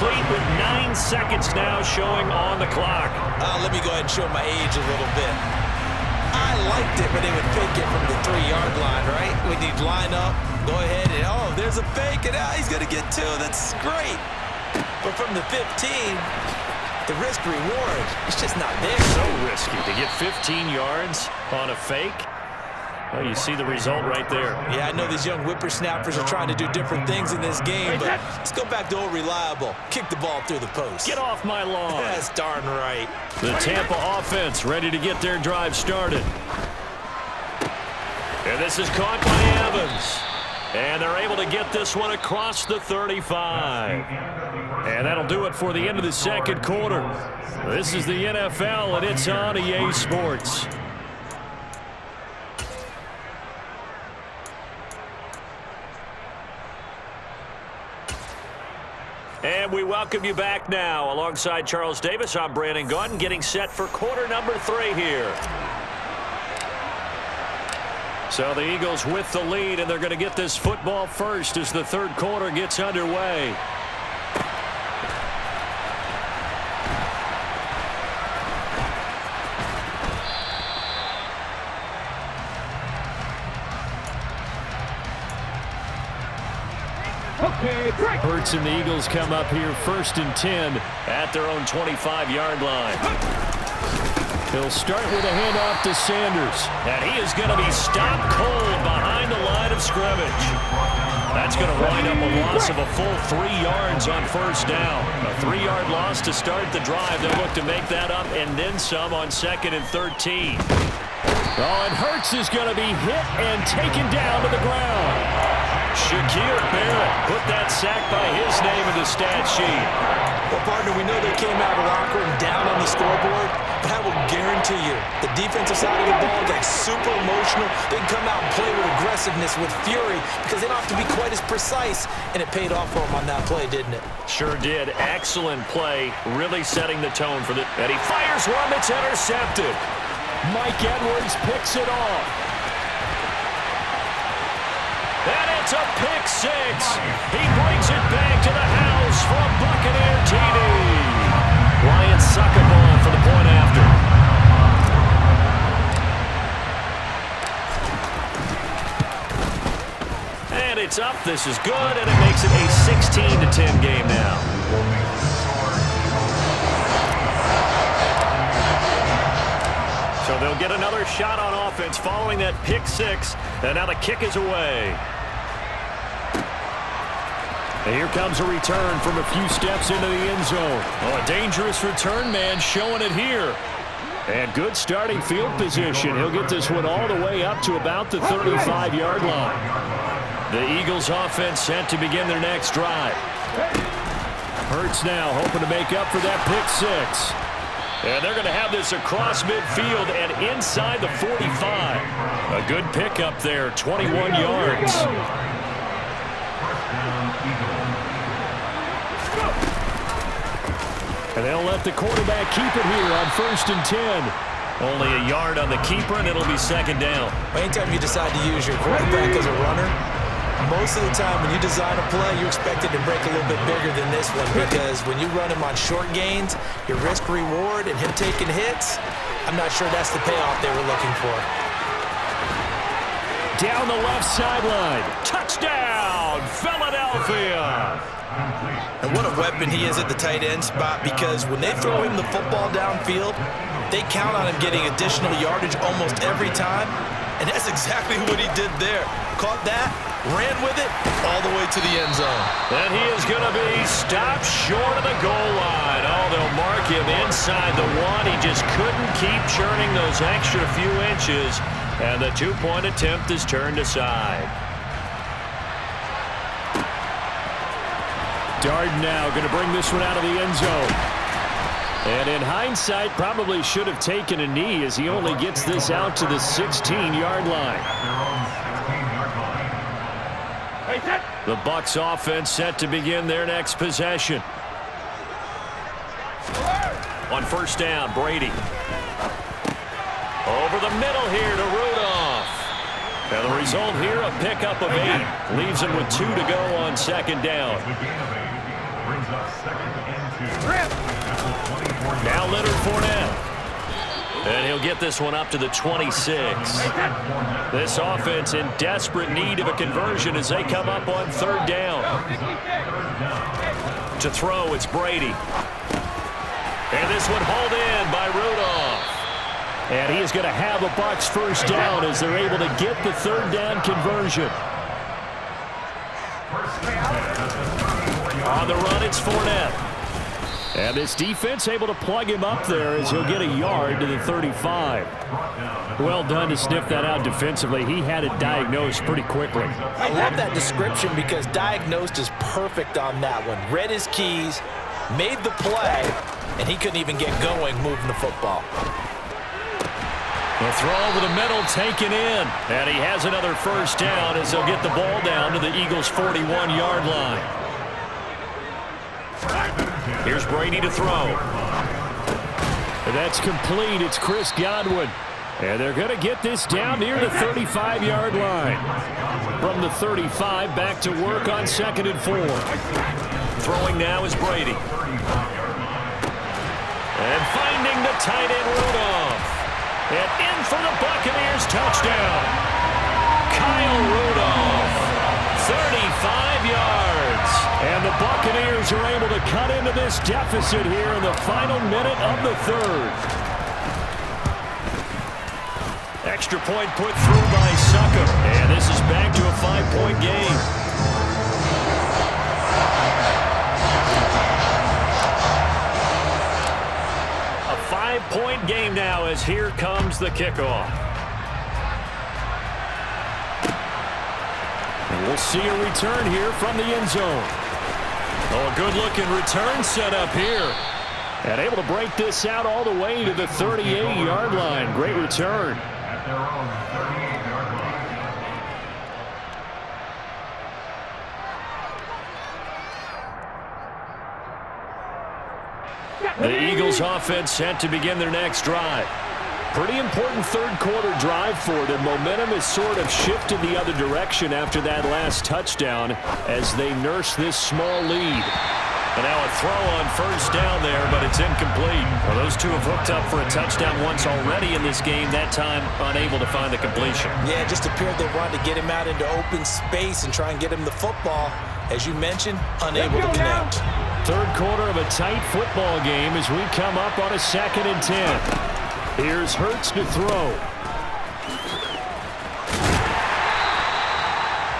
complete with 9 seconds now showing on the clock. Let me go ahead and show my age a little bit. I liked it when they would fake it from the 3-yard line, right? When you'd line up, go ahead, and oh, there's a fake, and he's going to get 2. That's great. But from the 15, the risk-reward, it's just not there. So risky to get 15 yards on a fake. Well, you see the result right there. Yeah, I know these young whippersnappers are trying to do different things in this game, but let's go back to old reliable. Kick the ball through the post. Get off my lawn. That's darn right. The Tampa offense ready to get their drive started. And this is caught by Evans. And they're able to get this one across the 35. And that'll do it for the end of the second quarter. This is the NFL, and it's on EA Sports. And we welcome you back now. Alongside Charles Davis, I'm Brandon Gaudin, getting set for quarter number 3 here. So the Eagles with the lead, and they're going to get this football first as the third quarter gets underway. Hurts and the Eagles come up here 1st and 10 at their own 25-yard line. He'll start with a handoff to Sanders. And he is going to be stopped cold behind the line of scrimmage. That's going to wind up a loss of a full 3 yards on 1st down. A 3-yard loss to start the drive. They'll look to make that up and then some on 2nd and 13. Oh, and Hurts is going to be hit and taken down to the ground. Shaquille Barrett put that sack by his name in the stat sheet. Well, partner, we know they came out of the locker room down on the scoreboard, but I will guarantee you the defensive side of the ball got super emotional. They can come out and play with aggressiveness, with fury, because they don't have to be quite as precise, and it paid off for them on that play, didn't it? Sure did. Excellent play, really setting the tone for the... And he fires one that's intercepted. Mike Edwards picks it off. And it's a pick 6. He brings it back to the house for a Buccaneer TD. Ryan Suckerball for the point after. And it's up. This is good, and it makes it a 16-10 game now. So they'll get another shot on offense following that pick 6. And now the kick is away. And here comes a return from a few steps into the end zone. Oh, a dangerous return man showing it here. And good starting field position. He'll get this one all the way up to about the 35-yard line. The Eagles offense set to begin their next drive. Hurts now hoping to make up for that pick 6. And they're going to have this across midfield and inside the 45. A good pickup there, 21 yards. And they'll let the quarterback keep it here on 1st and 10. Only a yard on the keeper, and it'll be 2nd down. Anytime you decide to use your quarterback as a runner, most of the time when you design a play, you expect it to break a little bit bigger than this one, because when you run him on short gains, your risk-reward and him taking hits, I'm not sure that's the payoff they were looking for. Down the left sideline. Touchdown, Philadelphia. And what a weapon he is at the tight end spot, because when they throw him the football downfield, they count on him getting additional yardage almost every time. And that's exactly what he did there. Caught that, ran with it, all the way to the end zone. And he is going to be stopped short of the goal line. Oh, they'll mark him inside the 1. He just couldn't keep churning those extra few inches. And the 2-point attempt is turned aside. Darden now going to bring this one out of the end zone. And in hindsight, probably should have taken a knee as he only gets this out to the 16-yard line. The Bucs offense set to begin their next possession. On 1st down, Brady. Over the middle here to Rudolph. And the result here, a pickup of 8. Leaves him with 2 to go on 2nd down. Brings us 2nd Now Leonard Fournette. And he'll get this one up to the 26. This offense in desperate need of a conversion as they come up on third down. To throw, it's Brady. And this one hauled in by Rudolph. And he is going to have a Bucs first down as they're able to get the third down conversion. On the run, it's Fournette. And this defense able to plug him up there as he'll get a yard to the 35. Well done to sniff that out defensively. He had it diagnosed pretty quickly. I love that description because diagnosed is perfect on that one. Read his keys, made the play, and he couldn't even get going moving the football. The throw over the middle taken in. And he has another first down as he'll get the ball down to the Eagles' 41-yard line. Here's Brady to throw. And that's complete. It's Chris Godwin. And they're going to get this down near the 35-yard line. From the 35, back to work on 2nd and 4. Throwing now is Brady. And finding the tight end Rudolph. And in for the Buccaneers touchdown. Kyle Rudolph, 35 yards. And the Buccaneers are able to cut into this deficit here in the final minute of the third. Extra point put through by Sucker. And this is back to a 5-point game. A 5-point game now as here comes the kickoff. And we'll see a return here from the end zone. Oh, a good-looking return set up here. And able to break this out all the way to the 38-yard line. Great return. The Eagles offense set to begin their next drive. Pretty important third-quarter drive for them. Momentum has sort of shifted the other direction after that last touchdown as they nurse this small lead. And now a throw on first down there, but it's incomplete. Well, those two have hooked up for a touchdown once already in this game, that time unable to find the completion. Yeah, it just appeared they wanted to get him out into open space and try and get him the football. As you mentioned, unable to connect. Third quarter of a tight football game as we come up on a 2nd and 10. Here's Hurts to throw.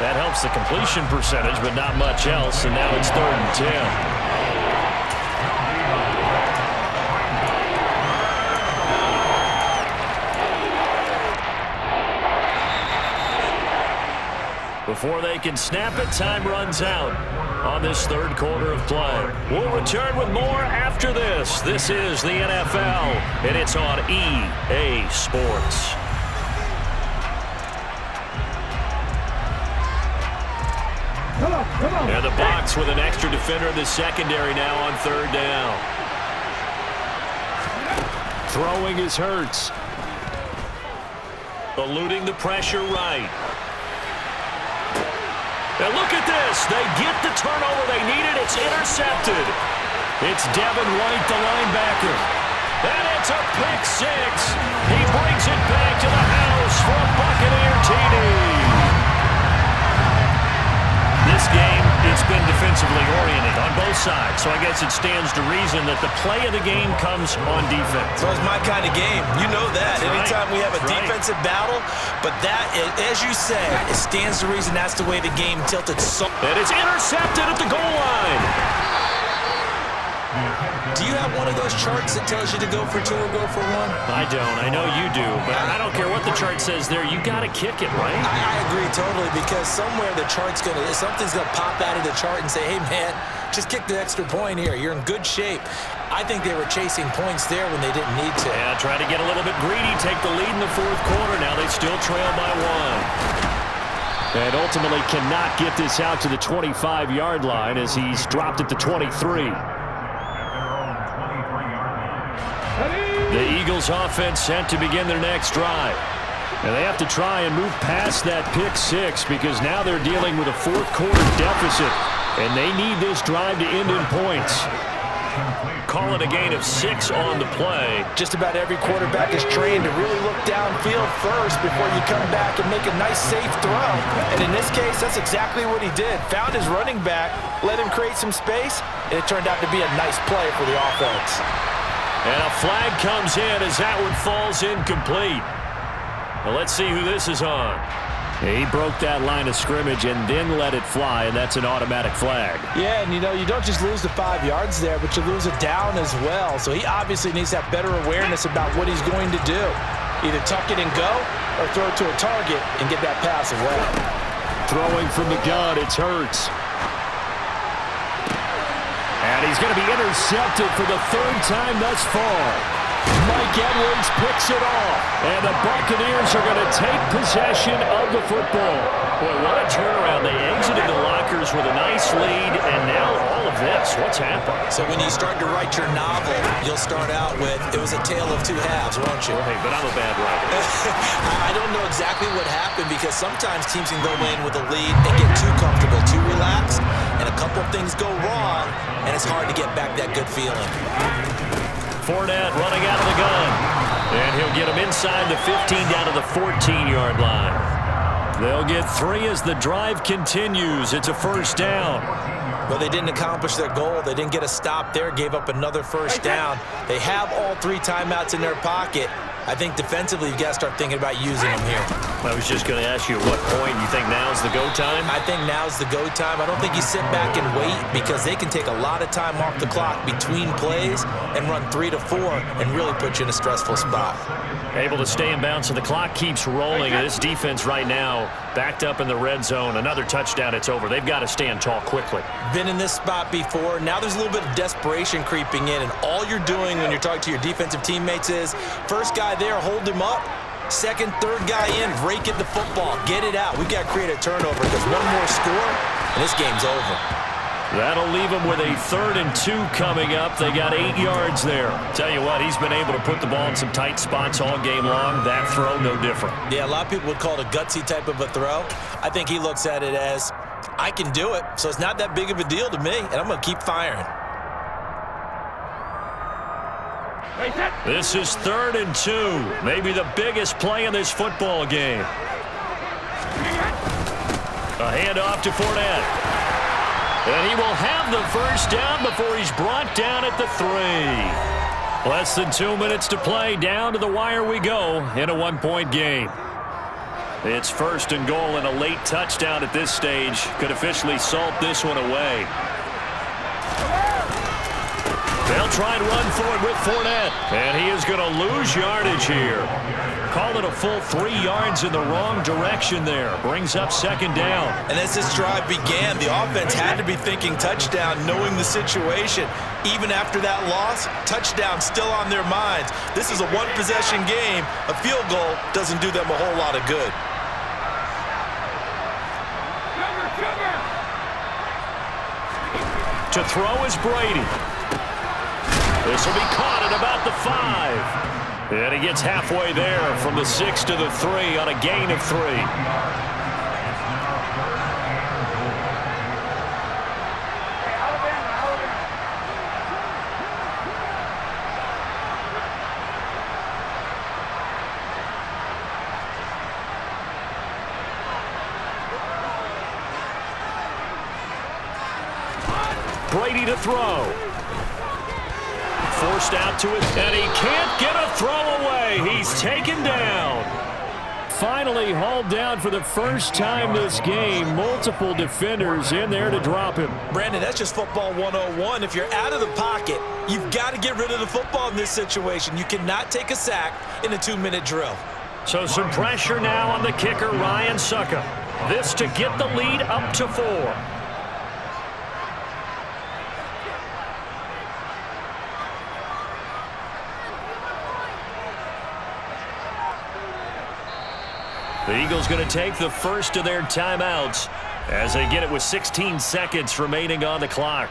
That helps the completion percentage, but not much else, and now it's 3rd and 10. Before they can snap it, time runs out on this third quarter of play. We'll return with more after this. This is the NFL, and it's on EA Sports. And the Bucs with an extra defender in the secondary now on 3rd down. Throwing is Hurts. Eluding the pressure right. And look at this. They get the turnover they needed. It's intercepted. It's Devin White, the linebacker. And it's a pick six. He brings it back to the house for a Buccaneer TD. This game, it's been defensively oriented on both sides, so I guess it stands to reason that the play of the game comes on defense. So it's my kind of game. You know that. Anytime we have a defensive battle, but that, as you said, it stands to reason that's the way the game tilted. And it's intercepted at the goal line. Do you have one of those charts that tells you to go for 2 or go for 1? I don't. I know you do, but I don't care what the chart says there. You got to kick it, right? I agree totally because somewhere the chart's something's going to pop out of the chart and say, hey, man, just kick the extra point here. You're in good shape. I think they were chasing points there when they didn't need to. Yeah, try to get a little bit greedy, take the lead in the 4th quarter. Now they still trail by 1. And ultimately cannot get this out to the 25-yard line as he's dropped at the 23. The Eagles offense set to begin their next drive. And they have to try and move past that pick six because now they're dealing with a 4th quarter deficit. And they need this drive to end in points. call it a gain of 6 on the play. Just about every quarterback is trained to really look downfield first before you come back and make a nice, safe throw. And in this case, that's exactly what he did. Found his running back, let him create some space, and it turned out to be a nice play for the offense. And a flag comes in as that one falls incomplete. Well, let's see who this is on. He broke that line of scrimmage and then let it fly, and that's an automatic flag. Yeah, and you don't just lose the 5 yards there, but you lose it down as well. So he obviously needs to have better awareness about what he's going to do. Either tuck it and go or throw it to a target and get that pass away. Throwing from the gun, it's Hurts. And he's going to be intercepted for the 3rd time thus far. Mike Edwards picks it off. And the Buccaneers are going to take possession of the football. Boy, what a turnaround. They exited the lockers with a nice lead, and now all of this. What's happened? So when you start to write your novel, you'll start out with, it was a tale of 2 halves, won't you? Hey, but I'm a bad writer. I don't know exactly what happened because sometimes teams can go in with a lead and get too comfortable, too relaxed, and a couple things go wrong, and it's hard to get back that good feeling. Fournette running out of the gun. And he'll get him inside the 15 down to the 14-yard line. They'll get 3 as the drive continues. It's a 1st down. Well, they didn't accomplish their goal. They didn't get a stop there, gave up another 1st down. They have all 3 timeouts in their pocket. I think defensively you've got to start thinking about using them here. I was just going to ask you at what point you think now's the go time? I think now's the go time. I don't think you sit back and wait because they can take a lot of time off the clock between plays and run 3 to 4 and really put you in a stressful spot. Able to stay in bounds, so the clock keeps rolling. And this defense right now backed up in the red zone. Another touchdown, it's over. They've got to stand tall quickly. Been in this spot before. Now there's a little bit of desperation creeping in, and all you're doing when you're talking to your defensive teammates is first guy there, hold him up. Second, third guy in, rake at the football. Get it out. We've got to create a turnover because one more score, and this game's over. That'll leave them with a 3rd and 2 coming up. They got 8 yards there. Tell you what, he's been able to put the ball in some tight spots all game long. That throw, no different. Yeah, a lot of people would call it a gutsy type of a throw. I think he looks at it as, I can do it, so it's not that big of a deal to me, and I'm going to keep firing. This is 3rd and 2. Maybe the biggest play in this football game. A handoff to Fournette. And he will have the 1st down before he's brought down at the 3. Less than 2 minutes to play. Down to the wire we go in a 1-point game. It's 1st and goal, and a late touchdown at this stage could officially salt this one away. They'll try and run for it with Fournette. And he is going to lose yardage here. Call it a full 3 yards in the wrong direction there. Brings up 2nd down. And as this drive began, the offense had to be thinking touchdown, knowing the situation. Even after that loss, touchdown still on their minds. This is a 1-possession game. A field goal doesn't do them a whole lot of good. To throw is Brady. This will be caught at about the 5. And he gets halfway there from the 6 to the 3 on a gain of 3. Brady to throw. Forced out to it, and he can't get a throw away. He's taken down. Finally hauled down for the 1st time this game. Multiple defenders in there to drop him. Brandon, that's just football 101. If you're out of the pocket, you've got to get rid of the football in this situation. You cannot take a sack in a 2-minute drill. So some pressure now on the kicker, Ryan Sucka. This to get the lead up to 4. The Eagles going to take the 1st of their timeouts as they get it with 16 seconds remaining on the clock.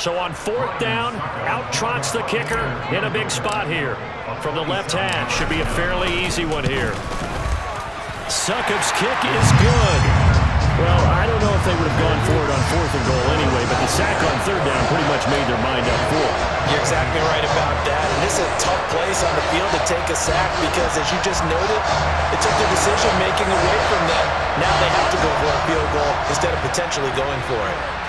So on 4th down, out trots the kicker in a big spot here. From the left hash, should be a fairly easy one here. Succop's kick is good. Well, I don't know if they would have gone for it on 4th and goal anyway, but the sack on 3rd down pretty much made their mind up for it. You're exactly right about that. And this is a tough place on the field to take a sack because, as you just noted, it took the decision-making away from them. Now they have to go for a field goal instead of potentially going for it.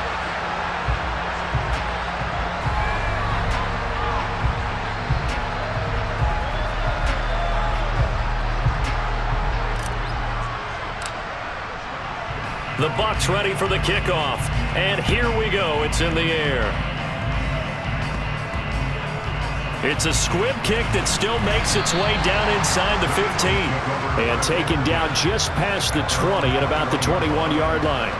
The Bucs ready for the kickoff. And here we go. It's in the air. It's a squib kick that still makes its way down inside the 15. And taken down just past the 20 at about the 21-yard line.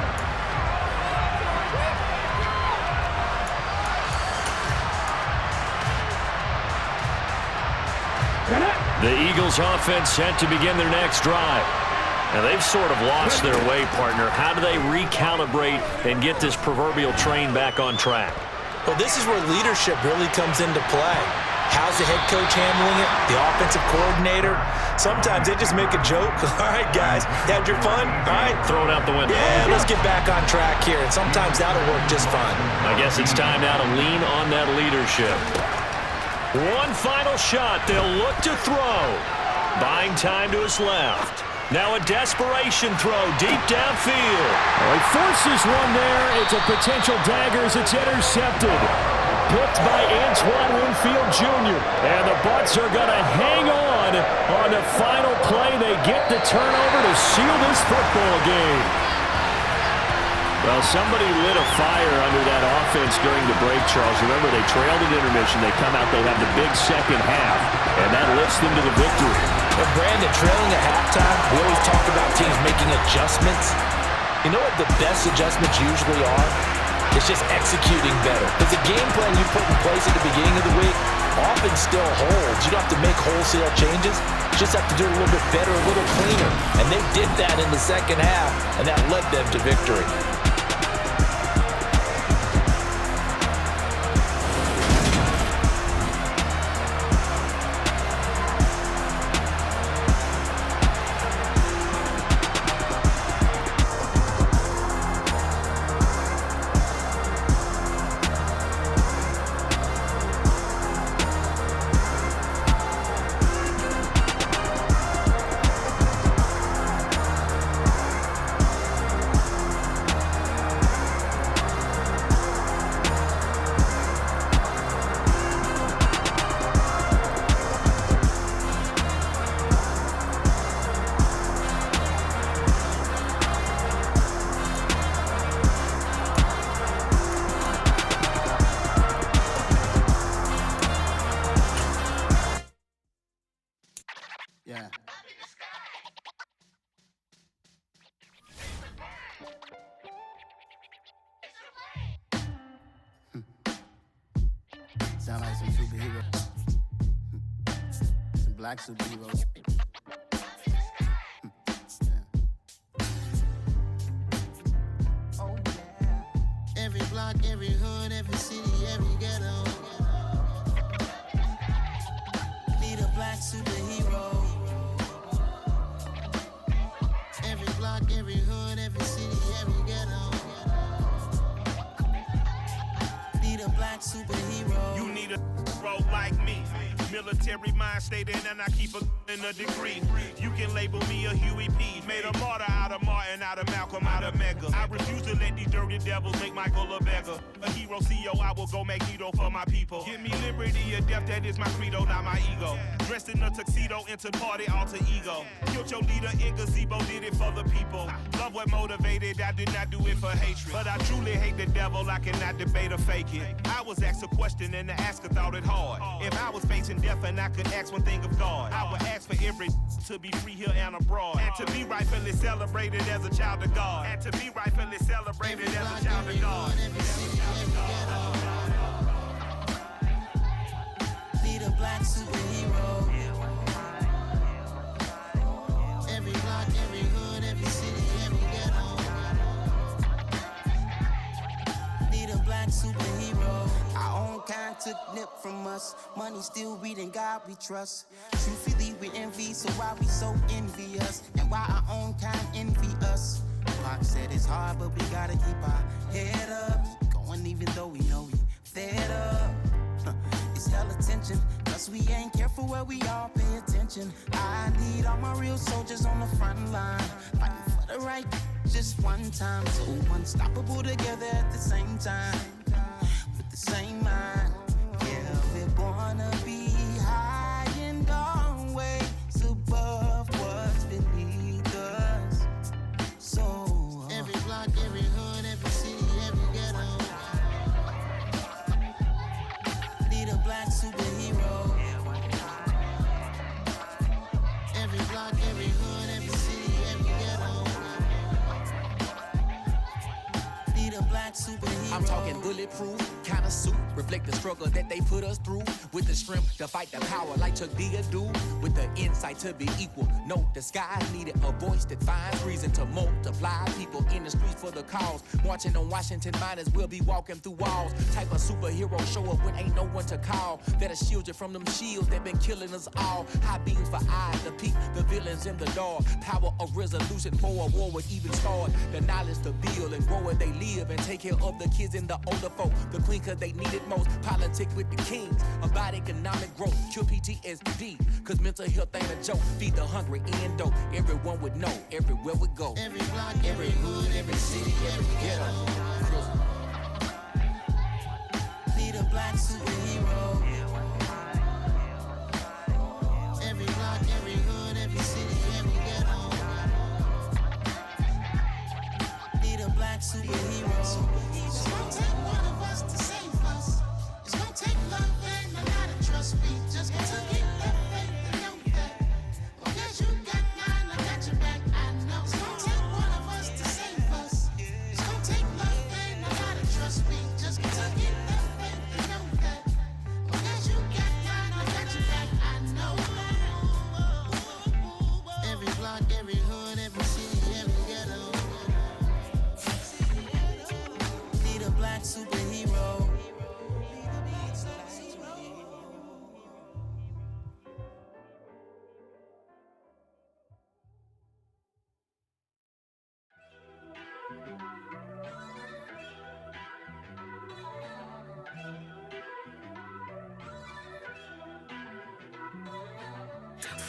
The Eagles offense set to begin their next drive. Now, they've sort of lost their way, partner. How do they recalibrate and get this proverbial train back on track? Well, this is where leadership really comes into play. How's the head coach handling it? The offensive coordinator? Sometimes they just make a joke. All right, guys, had your fun? All right. Throw it out the window. Yeah, let's get back on track here. And sometimes that'll work just fine. I guess it's time now to lean on that leadership. One final shot. They'll look to throw. Buying time to his left. Now a desperation throw deep downfield. He forces one there. It's a potential dagger as it's intercepted. Picked by Antoine Winfield Jr. And the Bucs are going to hang on the final play. They get the turnover to seal this football game. Well, somebody lit a fire under that offense during the break, Charles. Remember, they trailed at intermission. They come out, they have the big second half, and that lifts them to the victory. And Brandon, trailing at halftime, we always talk about teams making adjustments. You know what the best adjustments usually are? It's just executing better. Because the game plan you put in place at the beginning of the week often still holds. You don't have to make wholesale changes. You just have to do it a little bit better, a little cleaner. And they did that in the second half, and that led them to victory. Yeah. Sound like some superheroes. Some black superheroes. Oh yeah. Every block, every hood, every city, every ghetto. Need a black superhero. Every block, every hood, every city, every ghetto. Need a black superhero. You need a role like me. Military mind stated, and I keep a degree. You can label me a Huey P. Made a martyr out of Martin, out of Malcolm, out of Mega. I refuse to let these dirty devils make Michael a beggar. A hero CEO, I will go Magneto for my people. Give me liberty or death, that is my credo, not my ego. Dressed in a tuxedo, into party, alter ego. Killed your leader in gazebo, did it for the people. Love what motivated, I did not do it for hatred. But I truly hate the devil, I cannot debate or fake it. I was asked a question and the asker thought it hard. If I was facing death and I could ask one thing of God, I would ask for every to be free here and abroad. And to be rightfully celebrated as a child of God. And to be rightfully celebrated as a child of God. Need a black superhero. Every block, every hood, every city, every ghetto. Need a black superhero. us. Money still reading God we trust. Truthfully we envy, so why we so envious? And why our own kind envy us? Pac said it's hard, but we gotta keep our head up. Keep going even though we know we fed up. It's hella tension, cause we ain't careful where we all pay attention. I need all my real soldiers on the front line, fighting for the right just one time. So unstoppable together at the same time, with the same mind. Yeah, we're gonna be high and always above what's beneath us. So every block, every hood, every city, every ghetto need a black superhero. Every block, every hood, every city, every ghetto Need a black superhero. I'm talking bulletproof kind of suit, reflect the struggle that they put us through, with the strength to fight the power like Chuck D do, with the insight to be equal. No disguise needed, a voice that finds reason to multiply. People in the streets for the cause, marching on Washington miners will be walking through walls. Type of superhero show up when ain't no one to call, that'll shield you from them shields that been killing us all. High beams for eyes to peek the villains in the dark. Power of resolution for a war would even start. The knowledge to build and grow where they live and take care of the kids and the older folk. The queen cause they need it most. Politic with the kings about economic growth. Cure PTSD cause mental health ain't a joke. Feed the hungry and dope. Everyone would know everywhere we go. every block, every hood, every city, every ghetto Need a black superhero. every block, every hood, every city, every ghetto Need a black superhero. It's gonna take one of us to save us. It's gonna take love and a lot of trust. We just got to get that faith and know that. Oh, yes, you got mine, I got your back, I know. It's gonna take one of us to save us. It's gonna take love and a lot of trust. We just got to get that faith and know that. Oh, yes, you got mine, I got your back, I know. Every block, every hood, every city, every ghetto Need a black superhero.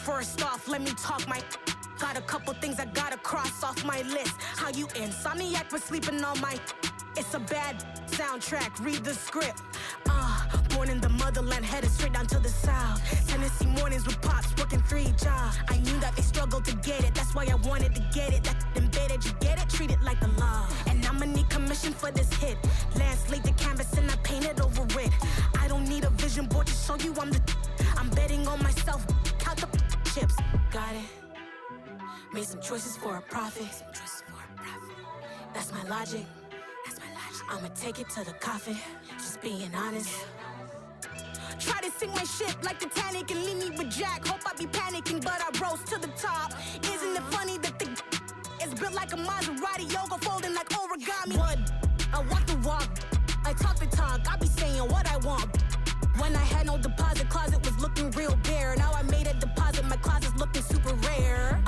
First off, let me talk my. Got a couple things I gotta cross off my list. How you insomniac for sleeping on my. It's a bad soundtrack, read the script. Born in the motherland, headed straight down to the south. Tennessee mornings with pops, working 3 jobs. I knew that they struggled to get it, that's why I wanted to get it. That embedded, you get it, treat it like the law. And I'ma need commission for this hit. Lance laid the canvas and I painted over it. I don't need a vision board to show you I'm the. I'm betting on myself, count the chips. Got it. Made some choices for a profit. That's my logic. I'ma take it to the coffin. Just being honest. Try to sink my ship like Titanic and leave me with Jack. Hope I be panicking, but I rose to the top. Isn't it funny that the is built like a Maserati, yoga folding like origami? What? I walk the walk, I talk the talk. I be saying what I want. When I had no deposit, closet was looking real bare. Now I made a deposit, my closet's looking super rare.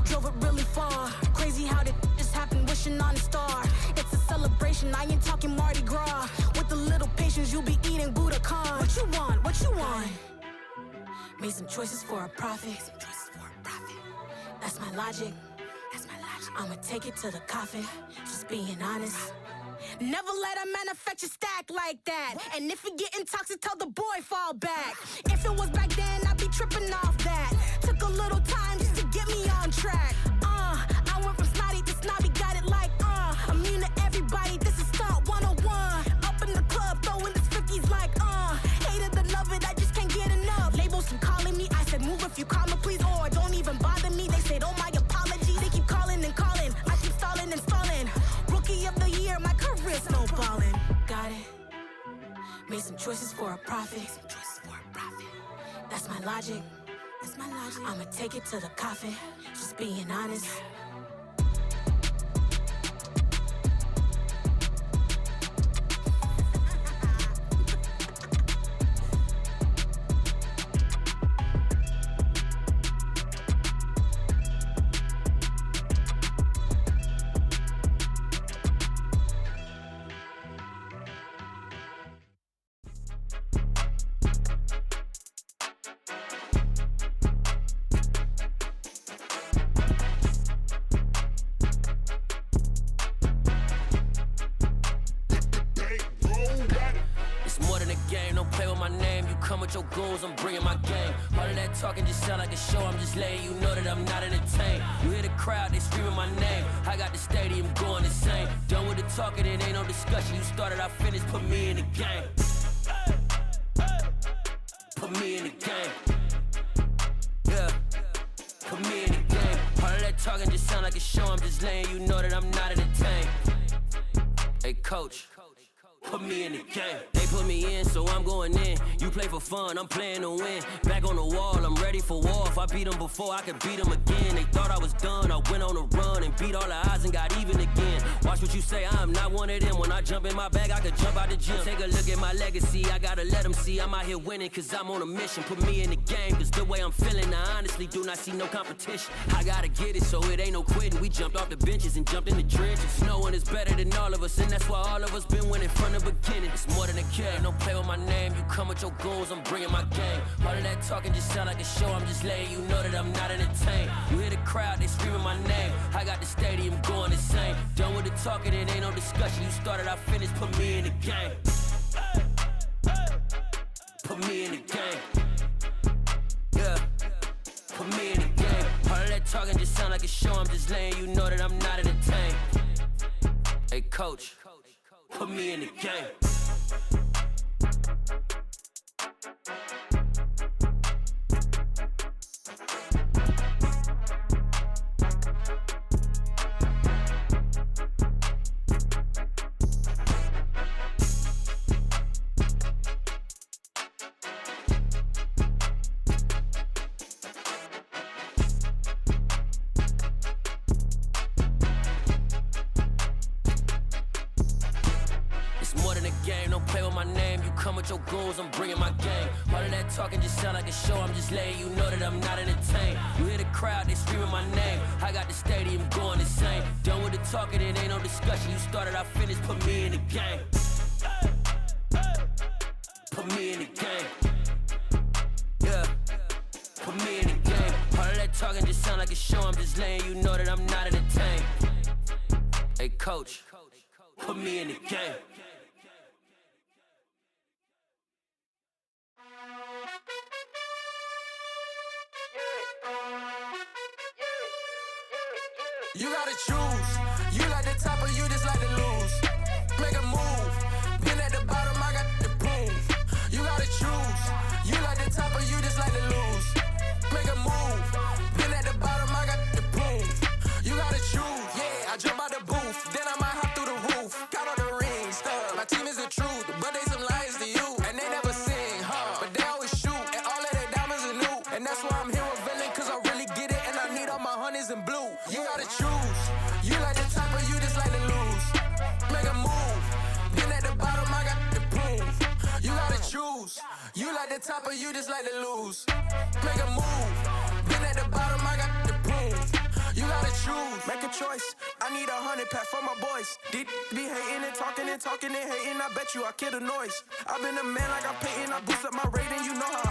Drove it really far. Crazy how did this happen, wishing on a star. It's a celebration, I ain't talking Mardi Gras. With a little patience, you'll be eating Budokan. What you want? What you want? Made some choices for a profit. That's my logic. I'ma take it to the coffin. Just being honest. Never let a manufacture stack like that. And if it getting toxic, tell the boy fall back. If it was back then, I'd be tripping off that. Took a little time just to get me on track. I went from snotty to snobby, got it like immune to everybody, this is Stunt 101. Up in the club, throwing this 50s like hate it or love it, I just can't get enough. Labels keep calling me, I said move if you call me please, or don't even bother me. They said oh my apology, they keep calling and calling. I keep stalling and stalling. Rookie of the year, my career snowballing. Got it. Made some choices for a profit. That's my logic. I'ma take it to the coffin. Just being honest. come with your goons, I'm bringing my gang. All of that talking just sound like a show, I'm just letting you know that I'm not entertained. You hear the crowd, they screaming my name. I got the stadium going insane. Done with the talking, it ain't no discussion. You started, I finished, put me in the game. Put me in the game. Yeah, put me in the game. All of that talking just sound like a show, I'm just letting you know that I'm not entertained. Hey coach, put me in the game. They put me in, so I'm going in. You play for fun, I'm playing to win. Back on the wall, I'm ready for war. If I beat them before, I could beat them again. They thought I was done, I went on a run and beat all the odds and got even again. Watch what you say, I'm not one of them. When I jump in my bag, I could jump out the gym. Take a look at my legacy, I gotta let them see I'm out here winning, cause I'm on a mission. Put me in the game, cause the way I'm feeling, I honestly do not see no competition. I gotta get it, so it ain't no quitting. We jumped off the benches and jumped in the trenches. No one is better than all of us, and that's why all of us been winning from the beginning. It's more than a game, don't play with my name. You come with your goons, I'm bringing my game. All of that talking just sound like a show, I'm just letting you know that I'm not entertained. You hear the crowd, they screaming my name. I got the stadium going insane. Done with the talking, it ain't no discussion. You started, I finished, put me in the game. Put me in the game. Yeah, put me in the game. All of that talking just sound like a show, I'm just letting you know that I'm not entertained. Hey coach, put me in the game. Your goals, I'm bringing my game. All of that talking just sound like a show, I'm just letting you know that I'm not entertained. You hear the crowd, they screaming my name. I got the stadium going insane. Done with the talking, it ain't no discussion. You started, I finished, put me in the game. Put me in the game. Yeah, put me in the game. All of that talking just sound like a show, I'm just letting you know that I'm not entertained. Hey coach, put me in the game. You gotta choose. You like the top or you just like to lose. Make a move. Been at the bottom, I got the proof. You gotta choose. You like the top or you just like to lose. Make a move. Been at the bottom, I got the proof. You gotta choose. Yeah, I jump out the booth, then I might hop through the roof. Count all the rings, stuff. My team is the truth, but they some liars to you. And they never sing, but they always shoot. And all of their diamonds are new. And that's why I'm here with Villain, cause I really get it. And I need all my honeys in blue. You gotta choose. You like the top or you just like to lose. Make a move. Been at the bottom, I got the proof. You gotta choose. You like the top or you just like to lose. Make a move. Been at the bottom, I got the proof. You gotta choose. Make a choice. I need 100 pack for my boys. Be hating and talking and hating. I bet you I kill the noise. I've been a man like I'm painting. I boost up my rating. You know how